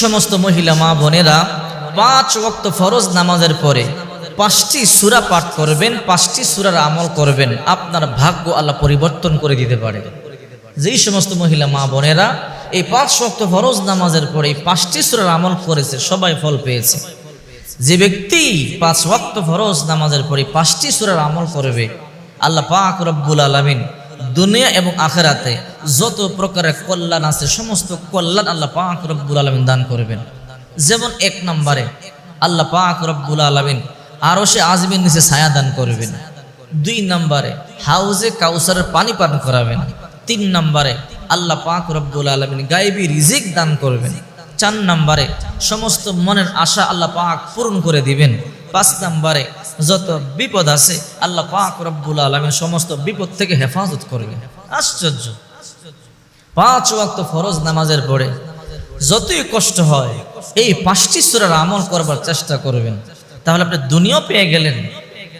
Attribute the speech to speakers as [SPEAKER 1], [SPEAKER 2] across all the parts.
[SPEAKER 1] সমস্ত মহিলা মা বোনেরা 5 ওয়াক্ত ফরজ নামাজের পরে 5টি সূরা পাঠ করবেন, 5টি সূরার আমল করবেন, আপনার ভাগ্য আল্লাহ পরিবর্তন করে দিতে পারে। যেই সমস্ত মহিলা মা বোনেরা এই 5 ওয়াক্ত ফরজ নামাজের পরে 5টি সূরার আমল করেছে সবাই ফল পেয়েছে। যে ব্যক্তি 5 ওয়াক্ত ফরজ নামাজের পরে 5টি সূরার আমল করবে, আল্লাহ পাক রব্বুল আলামিন দুনিয়া এবং আখিরাতে যত প্রকারের কল্যাণ আছে সমস্ত কল্যাণ আল্লাহ পাক রব্বুল আলামিন দান করবেন। যেমন 1 নম্বরে আল্লাহ পাক রব্বুল আলামিন আরশে আজিমের নিচে ছায়া দান করবেন। 2 নম্বরে হাউজে কাউসারের পানি পান করাবেন। 3 নম্বরে আল্লাহ পাক রব্বুল আলামিন গায়বী রিজিক দান করবেন। 4 নম্বরে সমস্ত মনের আশা আল্লাহ পাক পূরণ করে দিবেন। 5 নম্বরে যত বিপদ আছে আল্লাহ পাক রব্বুল আলামিন সমস্ত বিপদ থেকে হেফাজত করবেন। আশ্চর্য! 5 ওয়াক্ত ফরজ নামাজের পরে যতই কষ্ট হয় এই 5টি সূরার আমল করবার চেষ্টা করবেন, তাহলে আপনি দুনিয়াও পেয়ে গেলেন,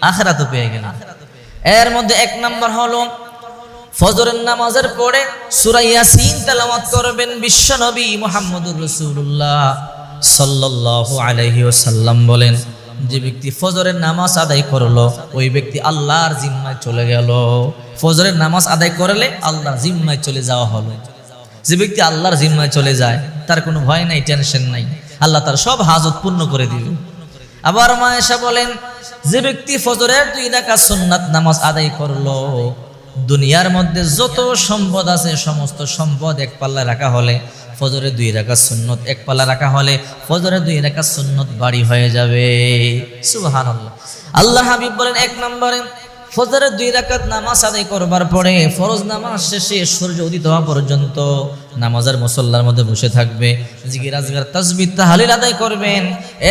[SPEAKER 1] আখিরাতও পেয়ে গেলেন। এর মধ্যে 1 নম্বর হলো ফজরের নামাজের পরে সূরা ইয়াসিন তেলাওয়াত করবেন। বিশ্বনবী মুহাম্মদুর রাসূলুল্লাহ সাল্লাল্লাহু আলাইহি ওয়াসাল্লাম বলেন, যে ব্যক্তি ফজরের নামাজ আদায় করলো ওই ব্যক্তি আল্লাহর জিম্মায় চলে গেল। ফজরের নামাজ আদায় করলে আল্লাহর জিম্মায় চলে যাওয়া হলো। যে ব্যক্তি আল্লাহর জিম্মায় চলে যায় তার কোনো ভয় নাই, টেনশন নাই, আল্লাহ তার সব হাজত পূর্ণ করে দিবে। আবার মা আয়েশা বলেন, যে ব্যক্তি ফজরের 2 রাকাত সুন্নাত নামাজ আদায় করলো, দুনিয়ার মধ্যে যত সম্পদ আছে সমস্ত সম্পদ এক পাল্লা রাখা হলে ফজরে 2 রাকাত সুন্নত এক পাল্লা রাখা হলে ফজরে 2 রাকাত সুন্নত বাড়ি হয়ে যাবে। সুবহানাল্লাহ। আল্লাহ হাবিব বলেন 1 নম্বরে ফজরে 2 রাকাত নামাজ আদায় করবার পরে ফরজ নামাজ শেষে সূর্য উদিত হওয়া পর্যন্ত নামাজের মুসল্লার মধ্যে বসে থাকবে, জিকির আজকার তাসবিহ তাহলিল আদায় করবেন।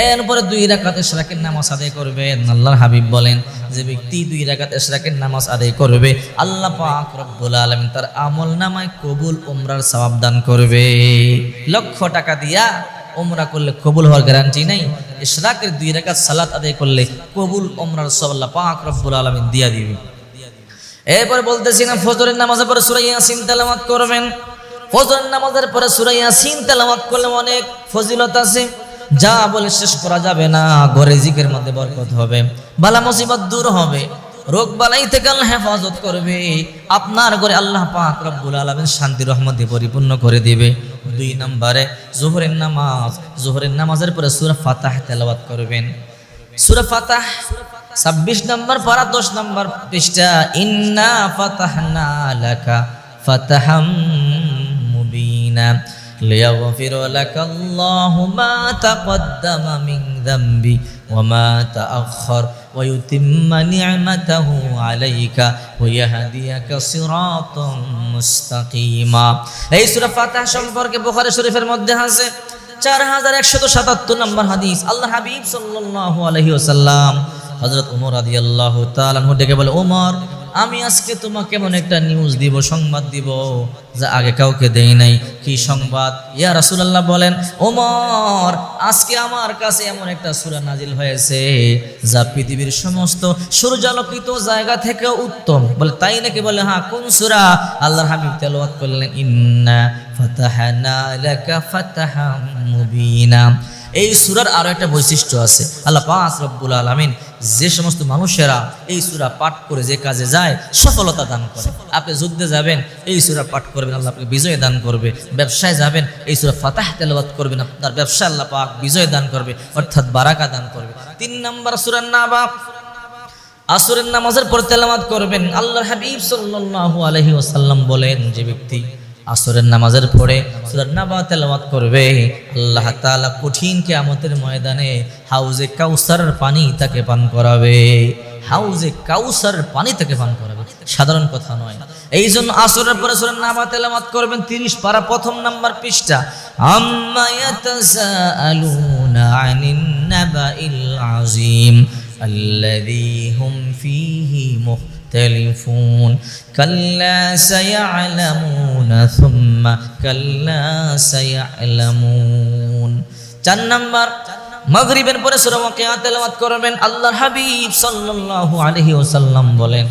[SPEAKER 1] এরপরে 2 রাকাত ইশরাকের নামাজ আদায় করবেন। আল্লাহর হাবিব বলেন, যে ব্যক্তি 2 রাকাত ইশরাকের নামাজ আদায় করবে আল্লাহ পাক রব্বুল আলামিন তার আমলনামায় কবুল উমরার সওয়াব দান করবে। লক্ষ টাকা দিয়া উমরা করলে কবুল হওয়ার গ্যারান্টি নাই, ইশরাকের 2 রাকাত সালাত আদায় করলে কবুল উমরার সওয়াব আল্লাহ পাক রব্বুল আলামিন দিয়া দিবে। এরপরে বলতেছি না, ফজরের নামাজের পরে সূরা ইয়াসিন তেলাওয়াত করবেন। ফজরের নামাজের পরে সূরা ইয়াসিন তেলাওয়াত করলে অনেক ফজিলত আছে, যা বলে শেষ করা যাবে না। ঘরে রিজিকের মধ্যে বরকত হবে, বালা মুসিবত দূর হবে, রোগ বালাই থেকে আল্লাহ হেফাজত করবে। আপনার ঘরে আল্লাহ পাক রব্বুল আলামিন শান্তি রহমত দিয়ে পরিপূর্ণ করে দিবে। 2 নম্বরে জোহরের নামাজের পরে সূরা ফাতিহা তেলাওয়াত করবেন। সূরা ফাতিহা 26 নম্বর পারা 10 নম্বর পৃষ্ঠা, ইন্না ফাতাহনা লাকা ফাতাহাম মুবিনা লিয়াগফির লাকাল্লাহু মা তাকদ্দামা মিন যামবি ওয়া মা তাআখার ওয়া ইউতিম্মা নি'মাতাহু আলাইকা ওয়া ইয়াহদিয়াকা সিরাতাম মুস্তাকিমা। এই সূরা ফাতিহা সম্পর্কে বুখারী শরীফের মধ্যে আছে 4177 নম্বর হাদিস। আল্লাহ হাবিব সাল্লাল্লাহু আলাইহি ওয়াসাল্লাম হযরত ওমর রাদিয়াল্লাহু তাআলা আনহু ডেকে বলে, ওমর, আমি আজকে তোমাকে এমন একটা নিউজ দিব, সংবাদ দিব যা আগে কাউকে দেই নাই। কি সংবাদ? ইয়া রাসূলুল্লাহ বলেন, ওমর, আজকে আমার কাছে এমন একটা সূরা নাজিল হয়েছে যা পৃথিবীর সমস্ত সূর্যালোকিত জায়গা থেকে উত্তম। বলে, তাই নাকি? বলে, হ্যাঁ। কোন সূরা? আল্লাহর হাবিব তেলাওয়াত করলেন, ইন্না ফাতাহনা লাকা ফাতাহাম মুবিনা। এই সূরার আরো একটা বৈশিষ্ট্য আছে। আল্লাহ পাক রব্বুল আলামিন যে সমস্ত মানুষেরা এই সূরা পাঠ করে যে কাজে যায় সফলতা দান করে। আপনি যুদ্ধে যাবেন, এই সূরা পাঠ করবেন, আল্লাহ আপনাকে বিজয় দান করবে। ব্যবসায় যাবেন, এই সূরা ফাতিহা তেলাওয়াত করবেন, আপনার ব্যবসা আল্লাহ পাক বিজয় দান করবে, অর্থাৎ বারাকা দান করবে। 3 নম্বর সূরা নাবা আসরের নামাজের পর তেলাওয়াত করবেন। আল্লাহর হাবিব সাল্লাল্লাহু আলাইহি ওয়াসাল্লাম বলেন, যে ব্যক্তি আসরের নামাজের পরে সূরা নাবা তেলাওয়াত করবে আল্লাহ তাআলা কঠিন কিয়ামতের ময়দানে হাউজে কাউসারের পানি তাকে পান করাবে। হাউজে কাউসারের পানি তাকে পান করাবে, সাধারণ কথা নয়। এই জন্য আসরের পরে সূরা নাবা তেলাওয়াত করবেন। 30 পারা 1 নম্বর পৃষ্ঠা, আম্মা ইয়াতাসাআলুনা আনিন নাবাইল আযীম আল্লাযী হুম ফীহি মুখতালিফুন কাল্লা সায়ালামুনা সুম্মা কাল্লা সায়ালামুন। 4 নম্বর মাগরিবের পরে সূরা ওয়াকিয়া তেলাওয়াত করবেন। আল্লাহর হাবিব সাল্লাল্লাহু আলাইহি ওয়াসাল্লাম বলেন,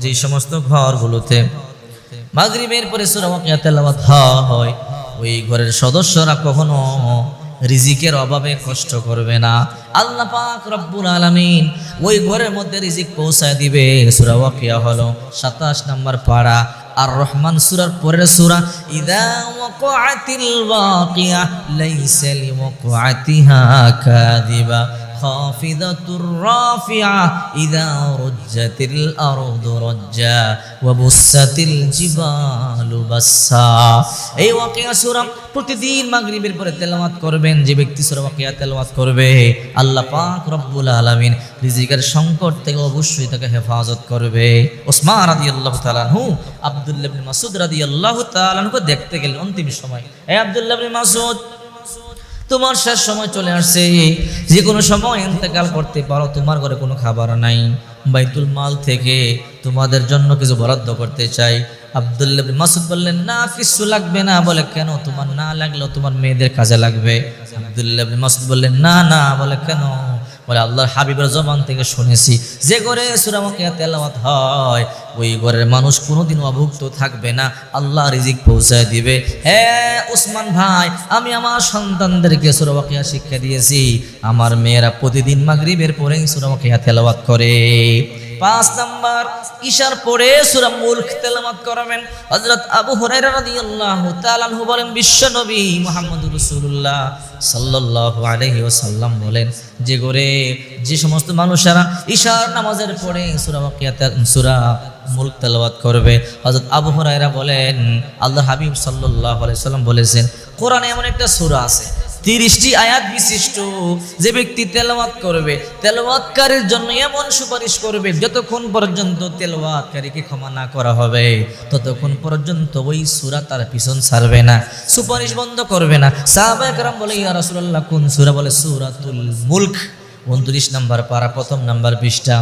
[SPEAKER 1] যে সমস্ত ঘরগুলোতে মাগরিবের পরে সূরা ওয়াকিয়া তেলাওয়াত হয় ওই ঘরের সদস্যরা কখনো রিজিকের অভাবে কষ্ট করবে না। আল্লাহ পাক রব্বুল আলামিন ওই ঘরের মধ্যে রিজিক পৌঁছায় দিবে। সূরা ওয়াকিয়া হলো 27 নম্বর পারা, আর রহমান সূরার পরের সূরা, ইযা ওয়াকাআতিল ওয়াকিয়া লাইসা লিওয়াকাতিহা কাযিবা খাফিদাতুর রাফিআ ইযা রুজ্জাতিল আরদু রাজ্জা ওয়া বুসাতিল জিবালু বাসসা। এই ওয়াকিয়া সূরা প্রতিদিন মাগরিবের পরে তেলাওয়াত করবেন। যে ব্যক্তি সূরা ওয়াকিয়া তেলাওয়াত করবে, আল্লাহ পাক রব্বুল আলামিন রিজিকের সংকট থেকে অবশ্যই তাকে হেফাজত করবে। ওসমান রাদিয়াল্লাহু তাআলা আনহু আব্দুল্লাহ ইবনে মাসউদ রাদিয়াল্লাহু তাআলা আনহুকে দেখতে গেলেন অন্তিম সময়। এই আব্দুল্লাহ ইবনে মাসউদ, তোমার শেষ সময় চলে আসছে, যে কোনো সময় ইন্তেকাল করতে পারো, তোমার ঘরে কোনো খাবার নাই, বাইতুল মাল থেকে তোমাদের জন্য কিছু বরাদ্দ করতে চাই। আব্দুল্লাহ ইবনে মাসউদ বললেন, না কিছু লাগবে না। বলে, কেন? তোমার না লাগলেও তোমার মেয়েদের কাজে লাগবে। আব্দুল্লাহ ইবনে মাসউদ বললেন, না না। বলে, কেন? বলে, আল্লাহর হাবিবের জবান থেকে শুনেছি, যে ঘরে সূরা ওয়াকিয়া তেলাওয়াত হয় ওই ঘরের মানুষ কোনোদিন অভুক্ত থাকবে না, আল্লাহ রিজিক পৌঁছায় দিবে। হ্যাঁ ওসমান ভাই, আমি আমার সন্তানদেরকে সূরা ওয়াকিয়া শিক্ষা দিয়েছি, আমার মেয়েরা প্রতিদিন মাগরিবের পরেই সূরা ওয়াকিয়া তেলাওয়াত করে। 5 নাম্বার, ইশার পরে সূরা মুলক তেলাওয়াত করবেন। হযরত আবু হুরায়রা রাদিয়াল্লাহু তাআলা আনহু বলেন, বিশ্বনবী মুহাম্মদুর রাসূলুল্লাহ সাল্লাল্লাহু আলাইহি ওয়াসাল্লাম বলেন, যে ঘরে যে সমস্ত মানুষেরা ইশার নামাজের পরে সূরা ওয়াকিয়া সূরা মুলক তেলাওয়াত করবে, হযরত আবু হুরায়রা বলেন, আল্লাহর হাবিব সাল্লাল্লাহু আলাইহি ওয়াসাল্লাম বলেছেন, কোরআনে এমন একটা সূরা আছে 30টি আয়াত বিশিষ্ট, যে ব্যক্তি তেলাওয়াত করবে তেলাওয়াতকারীর জন্য এমন সুপারিশ করবে, যতক্ষণ পর্যন্ত তেলাওয়াতকারীকে ক্ষমা না করা হবে ততক্ষণ পর্যন্ত ওই সূরা তার পিছন ছাড়বে না, সুপারিশ বন্ধ করবে না। সাহাবায়ে কেরাম বলে, ইয়া রাসূলুল্লাহ কোন সূরা? বলে, সূরাতুল মুলক, 29 নম্বর পারা, 1ম নম্বর পৃষ্ঠা।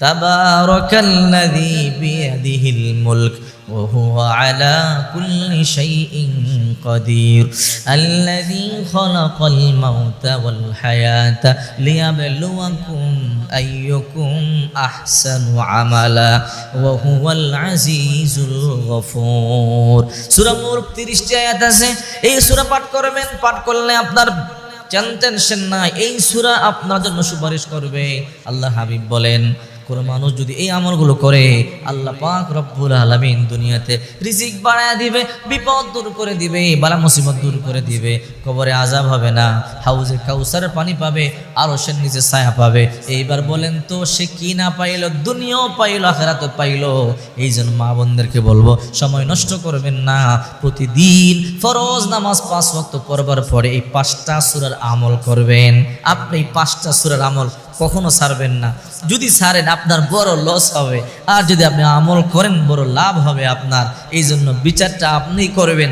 [SPEAKER 1] তাবারাকাল্লাযী বিয়াদিহিল মুলক ওয়া হুয়া আলা কুল্লি শাইইন কাদির আল্লাযী খালাকাল মাউতা ওয়াল হায়াতা লিয়াবলুয়াকুম আইয়ুকুম আহসানু আমালা ওয়া হুয়াল আজিজুল গফুর। সূরা মুলক 30টি আয়াত আছে। এই সূরা পাঠ করবেন, পাঠ করলে আপনার টেনশন নাই, এই সূরা আপনার জন্য সুপারিশ করবে। আল্লাহ হাবিব বলেন, কোন মানুষ যদি এই আমলগুলো করে, আল্লাহ পাক রব্বুল আলামিন দুনিয়াতে রিজিক বাড়ায়া দিবে, বিপদ দূর করে দিবে, বালা মুসিবত দূর করে দিবে, কবরে আযাব হবে না, হাউজে কাউসারের পানি পাবে, আরশের নিচে ছায়া পাবে। এইবার বলেন তো সে কি না পাইলো? দুনিয়াও পাইলো, আখিরাতও পাইলো। এই জন্য মা বোনদেরকে বলবো, সময় নষ্ট করবেন না, প্রতিদিন ফরজ নামাজ 5 ওয়াক্ত পড়বার পরে এই 5টা সূরার আমল করবেন। আপনি এই 5টা সূরার আমল কখনো ছাড়বেন না। যদি ছাড়েন আপনার বড় লস হবে, আর যদি আপনি আমল করেন বড় লাভ হবে আপনার। এই জন্য বিচারটা আপনিই করবেন।